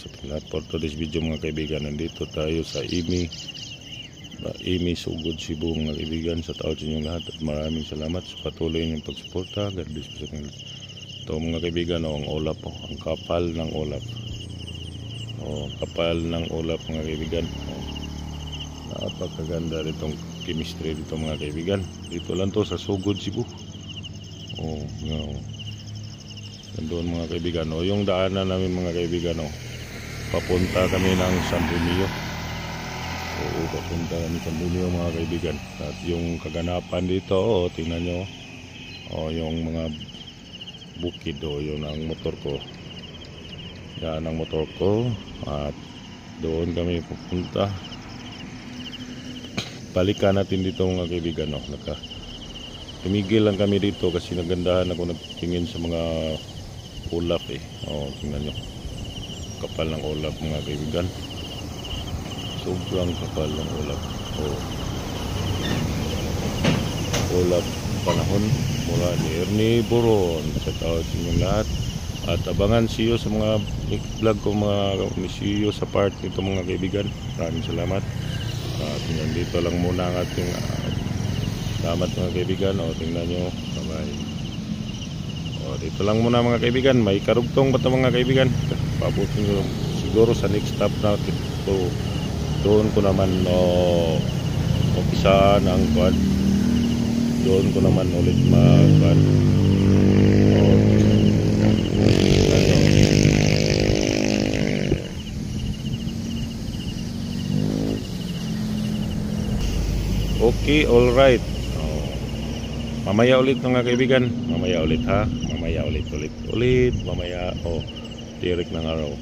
sa lahat. For today's video mga kaibigan, nandito tayo sa Imi Sugod, Cebu mga kaibigan. Sa taon sa inyong lahat at maraming salamat sa patuloy niyong pagsuporta. God bless po sa inyo. Ito mga kaibigan, ang ulap po, ang kapal ng ulap. Kapal ng ulap mga kaibigan. Napakaganda ritong chemistry dito mga kaibigan. Dito lang to sa Sugod, Cebu. Doon mga kaibigan, yung daanan namin mga kaibigan, papunta kami ng San Romeo. Papunta kami San Romeo mga kaibigan. At yung kaganapan dito, tingnan nyo, yung mga bukid, yun ang motor ko. Yan ang motor ko. At doon kami pupunta. Balikan natin dito mga kaibigan. Tumigil lang kami dito kasi nagandahan ako nagtingin sa mga ulap tingnan nyo, kapal ng ulap mga kaibigan, sobrang kapal ng ulap. Ulap panahon mula ni Ernie Boron. Sa tawad sa inyong lahat at abangan siyo sa mga vlog ko, mga siyo sa part nito mga kaibigan. Maraming salamat at nandito lang muna ang ating salamat mga kaibigan. Tingnan nyo, bye. Dito lang muna mga kaibigan. May karugtong ba ito mga kaibigan? Pabutin ko siguro sa next stop natin. Doon ko naman umpisa ng quad. Doon ko naman ulit mag-quad. Okay, alright. Mamaya ulit mga kaibigan. Mamaya ulit ha. Mamaya ulit. Mamaya. Tirik ng araw.